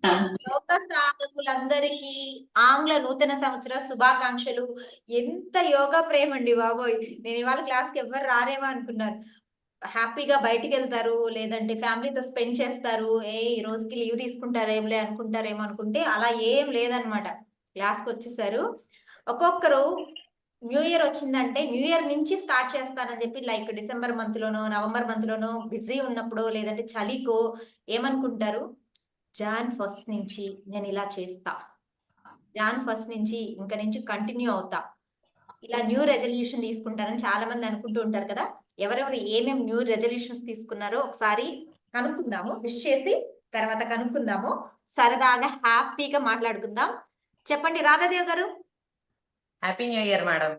యోగ సాధకులందరికీ ఆంగ్ల నూతన సంవత్సర శుభాకాంక్షలు. ఎంత యోగా ప్రేమ అండి బాబోయ్! నేను ఇవాళ క్లాస్కి ఎవరు రారేమో అనుకున్నారు. హ్యాపీగా బయటికి వెళ్తారు, లేదంటే ఫ్యామిలీతో స్పెండ్ చేస్తారు. ఈ రోజుకి లీవ్ తీసుకుంటారేంలే అనుకుంటారేమో అనుకుంటే అలా ఏం లేదనమాట. క్లాస్కి వచ్చేసారు. ఒక్కొక్కరు న్యూ ఇయర్ వచ్చిందంటే న్యూ ఇయర్ నుంచి స్టార్ట్ చేస్తానని చెప్పి, లైక్ డిసెంబర్ మంత్ లోనో నవంబర్ మంత్ లోనో బిజీ ఉన్నప్పుడు, లేదంటే చలికో ఏమనుకుంటారు, జాన్ ఫస్ట్ నుంచి నేను ఇలా చేస్తా, జాన్ ఫస్ట్ నుంచి ఇంక నుంచి కంటిన్యూ అవుతా, ఇలా న్యూ రెజల్యూషన్ తీసుకుంటానని చాలా మంది అనుకుంటూ ఉంటారు కదా. ఎవరెవరు ఏమేమి న్యూ రెజల్యూషన్స్ తీసుకున్నారో ఒకసారి కనుక్కుందాము. విష్ చేసి తర్వాత కనుక్కుందాము, సరదాగా హ్యాపీగా మాట్లాడుకుందాం. చెప్పండి రాధాదేవ్ గారు. Happy new year madam.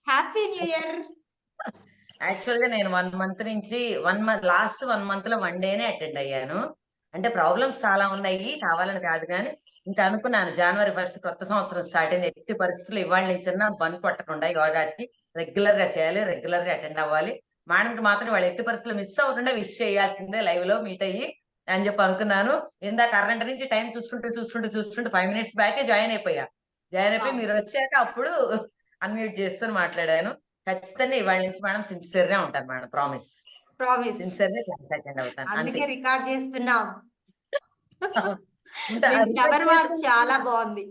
Happy new year. యాక్చువల్‌గా నేను 1 మంత్ నుంచి లాస్ట్ 1 మంత్‌లో 1 డేనే అటెండ్ అయ్యాను. అంటే ప్రాబ్లమ్స్ చాలా ఉన్నాయి. కావాలని కాదు గానీ, ఇంక అనుకున్నాను జనవరి 1 కొత్త సంవత్సరం స్టార్ట్ అయింది. ఎట్టి పరిస్థితుల్లో ఇవాళ నుంచన్నా బంద్ కొట్టకుండా యోగాకి రెగ్యులర్‌గా చేయాలి. రెగ్యులర్‌గా అటెండ్ అవ్వాలి. మేడంకి మాత్రం ఇవాళ ఎట్టి పరిస్థితుల్లో మిస్ అవ్వకుండా విష్ చేయాల్సిందే లైవ్‌లో మీట్ అయ్యి అని చెప్పి అనుకున్నాను. ఇందాక అరగంట నుంచి టైం చూసుకుంటూ 5 మినిట్స్ బ్యాకే జాయిన్ అయిపోయా. జాయిన్ అయిపోయి మీరొచ్చాక అప్పుడు అన్‌మ్యూట్ చేసుకొని మాట్లాడాను. ఖచ్చితంగా ఇవాళ నుంచి మేడం సిన్సియర్‌గా ఉంటాను మేడం. ప్రామిస్. ప్రామిస్. సిన్సియర్‌గా క్లాస్ అటెండ్ అవుతాను. అంతే. అందుకే రికార్డ్ చేస్తున్నాం. అవును. ఉంటా. మీ ఫ్లవర్ వాస్ చాలా బాగుంది.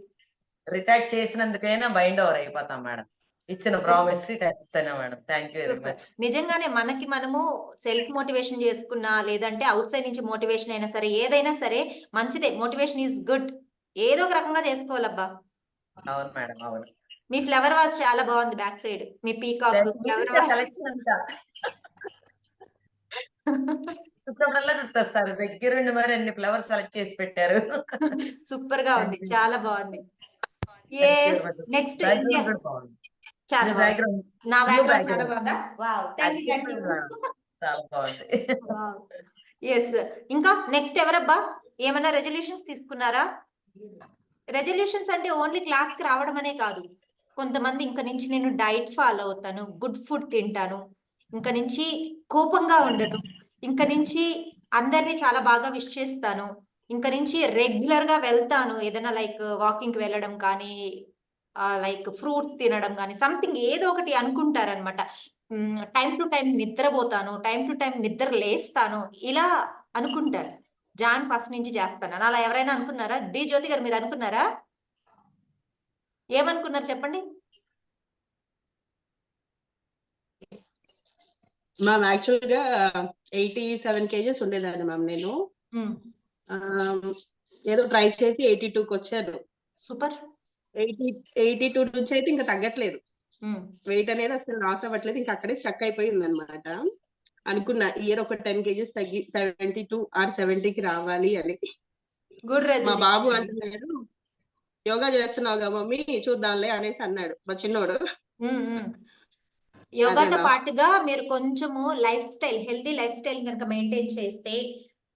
రికార్డ్ చేసినందుకైనా బైండ్ ఓవర్ అయిపోతాం మేడం. ఇచ్చిన ప్రామిస్‌కి ఖచ్చితంగా madam. Thank you very super. Much. నిజంగానే మనకి మనము సెల్ఫ్ మోటివేషన్ చేసుకున్నా, లేదంటే ఔట్ సైడ్ నుంచి మోటివేషన్ అయినా సరే, ఏదైనా సరే మంచిదే. Motivation is good. ఏదో ఒక రకంగా చేసుకోవాలబ్బా. అవును మేడం. అవును. మీ ఫ్లవర్ వాస్ చాలా బాగుంది బ్యాక్ సైడ్. మీ పీకాక్ ఫ్లవర్ మీరింకా వాస్. సెలక్షన్ అంతా చూసినప్పుడల్లా గుర్తొస్తారు. దగ్గరుండి మరి అన్ని ఫ్లవర్స్ సెలెక్ట్ చేసి పెట్టారు. సూపర్ గా ఉంది. Thank you. చాలా బాగుంది. Thank you yes. Very much. Next ఇంకే. బ్యాక్‌గ్రౌండ్ కూడా బాగుంది. చాలా మీ బాగుంది. బ్యాక్‌గ్రౌండ్ నా న్యూ బ్యాక్‌గ్రౌండ్ చాలా బ్యాక్‌గ్రౌండ్. బాగుందా? వావ్! థాంక్ అది యూ. Thank you. చెప్పండి మేడం. చాలా బాగుంది. వావ్! యెస్. ఇంకా నెక్స్ట్ ఎవరబ్బా? ఏమన్నా రెజల్యూషన్స్ తీసుకున్నారా? రెజల్యూషన్స్ అంటే ఓన్లీ క్లాస్‌కి రావడం అనే కాదు. కొంతమంది ఇంక నుంచి నేను డైట్ ఫాలో అవుతాను, గుడ్ ఫుడ్ తింటాను, ఇంక నుంచి కోపంగా ఉండను, ఇంక నుంచి అందరిని చాలా బాగా విష్ చేస్తాను, ఇంక నుంచి రెగ్యులర్‌గా వెళ్తాను. ఏదైనా లైక్ వాకింగ్‌కి వెళ్ళడం కానీ, లైక్ ఫ్రూట్స్ తినడం గానీ, సంథింగ్ ఏదో ఒకటి అనుకుంటారనమాట. టైమ్ టు టైమ్ నిద్రపోతాను, టైమ్ టు టైమ్ నిద్ర లేస్తాను, ఇలా అనుకుంటారు. జాన్ ఫస్ట్ నుంచి చేస్తానని. అలా ఎవరైనా అనుకున్నారా? డి. జ్యోతి గారు మీరనుకున్నారా? ఏమనుకున్నారు చెప్పండి? మ్యామ్ యాక్చువల్‌గా 87 కేజెస్ ఉండేదాన్ని మ్యామ్ నేను. హ్మ్. ఏదో ట్రై చేసి 82కొచ్చాను. సూపర్. 82 నుంచయితే ఇంక తగ్గట్లేదు. హ్మ్. వెయిట్ అనేది అసలు లాస్ అవ్వట్లేదు. ఇంక అక్కడే స్టక్ అయిపోయిందనమాట. అనుకున్నా ఈ ఇయర్ ఒక 10 కేజెస్ తగ్గి 72 ఆర్ 70కి రావాలి అని. గుడ్ మా బాబు రెజల్యూషన్. అంటున్నాడు, "యోగా చేస్తున్నావుగా మమ్మీ చూద్దాంలే" అనేసి అన్నాడు మా చిన్నోడు. హ్మ్. హ్మ్. అదే యోగాతో మ్యామ్. పాటుగా మీరు కొంచెము హెల్తీ లైఫ్ స్టైల్ గనక మెయింటైన్ చేస్తే,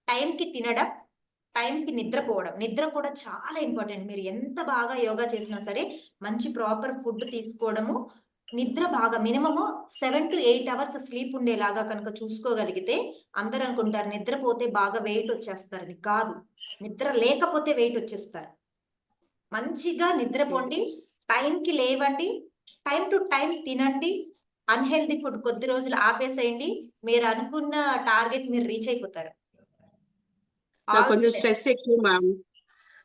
టైంకి తినడం, టైంకి నిద్రపోవడం. నిద్ర కూడా చాలా ఇంపార్టెంట్. మీరు ఎంత బాగా యోగా చేసినా సరే, మంచి ప్రాపర్ ఫుడ్ తీసుకోవడము, నిద్ర బాగా మినిమము 7-8 అవర్స్ స్లీప్ ఉండేలాగా కనుక చూసుకోగలిగితే, అందరూ అనుకుంటారు నిద్రపోతే బాగా వెయిట్ వచ్చేస్తారని. కాదు. నిద్ర లేకపోతే వెయిట్ వచ్చేస్తారు. మంచిగా నిద్రపోండి, టైంకి లేవండి, టైమ్ టు టైమ్ తినండి, అన్‌హెల్తీ ఫుడ్ కొద్ది రోజులు ఆపేసేయండి. మీరు అనుకున్న టార్గెట్ మీరు రీచ్ అయిపోతారు. నాకు ఆల్ ది కొంచెం బెస్ట్. స్ట్రెస్ ఎక్కువ మ్యామ్.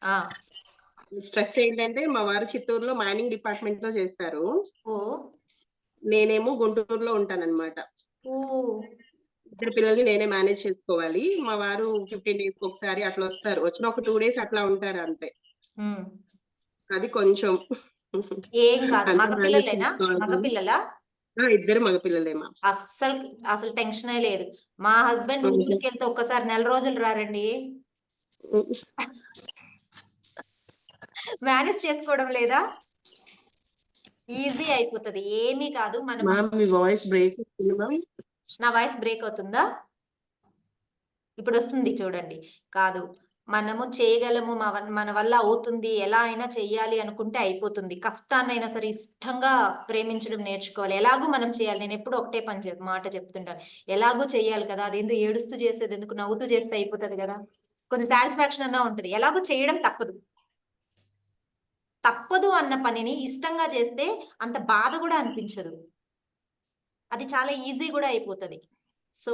ఆ! స్ట్రెస్ ఏంటంటే మా వారు చిత్తూరులో మైనింగ్ డిపార్ట్‌మెంట్‌లో చేస్తారు. ఓహ్! నేనేమో గుంటూరులో ఉంటానన్నమాట. ఓహ్! ఇద్దరు పిల్లల్ని నేనే మేనేజ్ చేసుకోవాలి. మా వారు 15 డేస్‌కి ఒకసారి అట్లా వస్తారు. వచ్చిన ఒక 2 డేస్ అట్లా ఉంటారు అంతే. హ్మ్. అది కొంచెం ఏం కాదు. అంతా మగ మేనేజ్ పిల్లలేనా? మగ చేసుకోవాలి. పిల్లలా? ఇద్దరు మగ పిల్లలే మ్యామ్. అసలు టెన్షనే లేదు. మా హస్బెండ్ హుహు. ఊరికెళ్తే ఒక్కసారి నెల రోజులు రారండి. మేనేజ్ చేసుకోవడం లేదా? ఈజీ అయిపోతది. ఏమీ కాదు. మనము మ్యామ్ మీ వాయిస్ బ్రేక్ అవుతుంది మ్యామ్. నా వాయిస్ బ్రేక్ అవుతుందా? ఇప్పుడొస్తుంది చూడండి. కాదు. మనము చేయగలము. మన వల్ల అవుతుంది. ఎలా అయినా చెయ్యాలి అనుకుంటే అయిపోతుంది. కష్టాన్నైనా సరే ఇష్టంగా ప్రేమించడం నేర్చుకోవాలి. ఎలాగూ మనం చేయాలి. నేనెప్పుడు ఒకటే మాట చెప్తుంటాను. ఎలాగూ చెయ్యాలి కదా! అదేందో ఏడుస్తూ చేసేదెందుకు, నవ్వుతూ చేస్తే అయిపోతది గదా! కొంచెం సాటిస్ఫాక్షన్ అన్నా ఉంటుంది. ఎలాగో చేయడం తప్పదు అన్న పనిని ఇష్టంగా చేస్తే అంత బాధ కూడా అనిపించదు. అది చాలా ఈజీ కూడా అయిపోతుంది. సో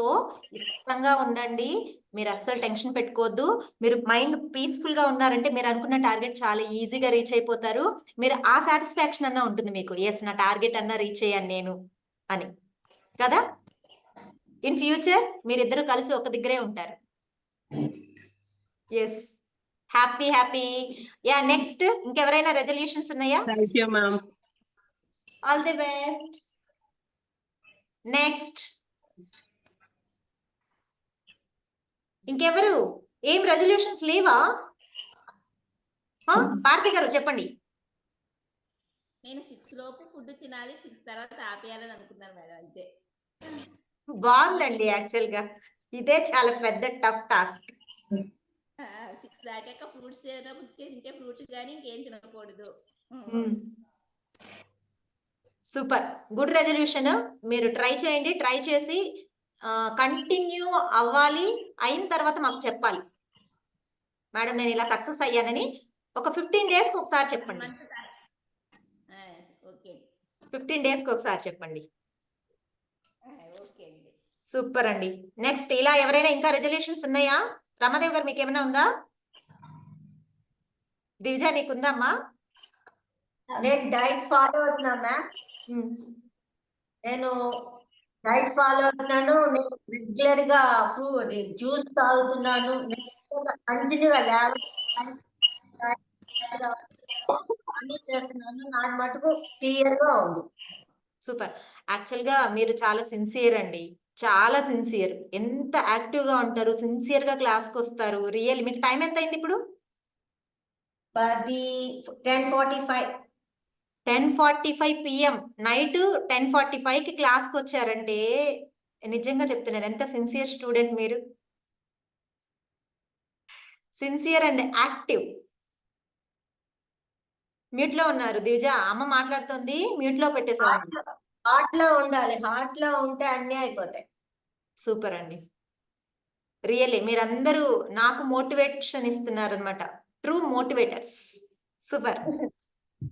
ఇష్టంగా ఉండండి, మీరు అస్సలు టెన్షన్ పెట్టుకోవద్దు. మీరు మైండ్ పీస్ఫుల్ గా ఉన్నారంటే మీరు అనుకున్న టార్గెట్ చాలా ఈజీగా రీచ్ అయిపోతారు. మీరు ఆ సాటిస్ఫాక్షన్ అన్నా ఉంటుంది మీకు, ఎస్ నా టార్గెట్ అన్నా రీచ్ అయ్యాను నేను అని కదా. ఇన్ ఫ్యూచర్ మీరిద్దరు కలిసి ఒక దగ్గరే ఉంటారు. Yes, happy happy. Yeah, next ఇంకెవరైనా రెజల్యూషన్స్ ఉన్నాయా? Thank you ma'am. All the best. Next ఇంకెవరు? ఏం రెజల్యూషన్స్ లేవా? భారతి గారు చెప్పండి. నేను 6 లోపు ఫుడ్ తినాలి, 6 తర్వాత ఆపేయాలని అనుకున్నాను మేడం, అంతే. బాగుందండి. యాక్చువల్ గా ఇదే చాలా పెద్ద టఫ్ టాస్క్. 6 దాటాక ఫ్రూట్స్ తింటే ఫ్రూట్ కానీ ఇంకేం తినకూడదు. Super, good resolution. మీరు ట్రై చేయండి. ట్రై చేసి కంటిన్యూ అవ్వాలి. అయిన తర్వాత మాకు చెప్పాలి, మేడం నేను ఇలా సక్సెస్ అయ్యానని. ఒక 15 days కి ఒకసారి చెప్పండి. ఓకే 15 days కి ఒకసారి చెప్పండి. ఓకే అండి. సూపర్ అండి. నెక్స్ట్ ఇలా ఎవరైనా ఇంకా రెజల్యూషన్స్ ఉన్నాయా? రమాదేవ్ గారు మీకు ఏమైనా ఉందా? దివిజా నీకుందమ్మా? నేను డైట్ ఫాలో అవుతున్నా మ్యామ్. నేను డైట్ ఫాలో అవుతున్నాను. నేను రెగ్యులర్ గా జ్యూస్ తాగుతున్నాను. కంటిన్యూగా అన్ని చేస్తున్నాను. నా మటుకు క్లియర్ గా ఉంది. సూపర్. యాక్చువల్ గా మీరు చాలా సిన్సియర్ అండి, చాలా సిన్సియర్. ఎంత యాక్టివ్ గా ఉంటారు, సిన్సియర్ గా క్లాస్ కి వస్తారు. రియల్. మీకు టైం ఎంత అయింది ఇప్పుడు? 10:45. 10:45 PM. నైట్ 10:45 కి క్లాస్ కి వచ్చారంటే నిజంగా చెప్తున్నాను, ఎంత సిన్సియర్ స్టూడెంట్ మీరు. Sincere and active. మ్యూట్ లో ఉన్నారు దివిజ, అమ్మ మాట్లాడుతోంది, మ్యూట్ లో పెట్టేసారు. హార్ట్ లో ఉండాలి, హార్ట్ లో ఉంటే అన్ని అయిపోతాయి. సూపర్ అండి. రియల్లీ మీరందరూ నాకు మోటివేషన్ ఇస్తున్నారు అనమాట. True motivators. Super.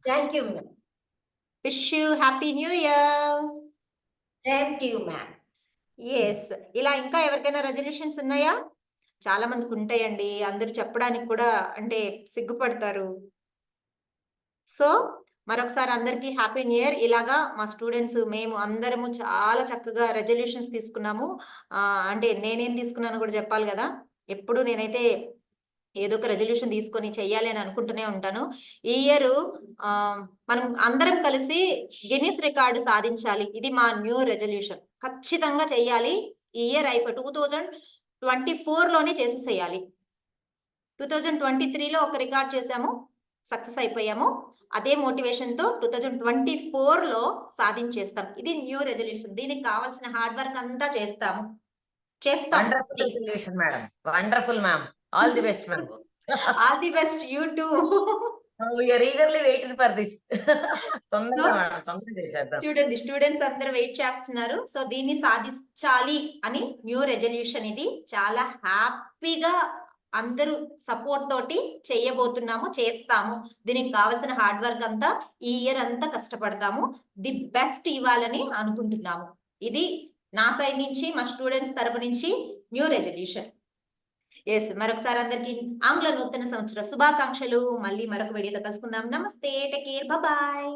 Thank you ma'am. Wish you happy new year. Same to you ma'am. Yes. ఇలా ఇంకా ఎవరికైనా రెజల్యూషన్స్ ఉన్నాయా? చాలా మందికి ఉంటాయండి, అందరూ చెప్పడానికి కూడా అంటే సిగ్గుపడతారు. సో మరొకసారి అందరికీ హ్యాపీ న్యూ ఇయర్. ఇలాగా మా స్టూడెంట్స్ మేము అందరము చాలా చక్కగా రెజల్యూషన్స్ తీసుకున్నాము. అంటే నేనేం తీసుకున్నాను కూడా చెప్పాలి కదా. ఎప్పుడు నేనైతే ఏదో ఒక రెజల్యూషన్ తీసుకొని చెయ్యాలి అని అనుకుంటూనే ఉంటాను. ఈ ఇయర్ మనం అందరం కలిసి గిన్నిస్ రికార్డు సాధించాలి. ఇది మా న్యూ రెజల్యూషన్. ఖచ్చితంగా చెయ్యాలి. ఈ ఇయర్ అయిపోయి 2024లోనే చేసేసేయాలి. 2023లో ఒక రికార్డ్ చేసాము, సక్సెస్ అయిపోయాము. అదే మోటివేషన్ తో 2024లో సాధించేస్తాం. ఇది న్యూ రెజల్యూషన్. దీనికి కావాల్సిన హార్డ్ వర్క్ అంతా చేస్తాం. Wonderful resolution madam. Wonderful ma'am. All the best ma'am. All the best you two. We are eagerly waiting for this. తొందరగా మేడం, తొందరగా చేసేద్దాం. చూడండి, స్టూడెంట్స్ అందరూ వెయిట్ చేస్తున్నారు. సో దీన్ని సాధించాలి అని న్యూ రెజల్యూషన్. ఇది చాలా హ్యాపీగా అందరూ సపోర్ట్ తోటి చేయబోతున్నాము, చేస్తాము. దీనికి కావాల్సిన హార్డ్ వర్క్ అంతా ఈ ఇయర్ అంతా కష్టపడతాము. ది బెస్ట్ ఇవ్వాలని అనుకుంటున్నాము. ఇది నా సైడ్ నుంచి, మా స్టూడెంట్స్ తరపు నుంచి న్యూ రెజల్యూషన్. ఎస్, మరొకసారి అందరికి ఆంగ్ల నూతన సంవత్సర శుభాకాంక్షలు. మళ్ళీ మరొక వీడియోతో కలుసుకుందాం. నమస్తే, టేక్ కేర్, బాయ్.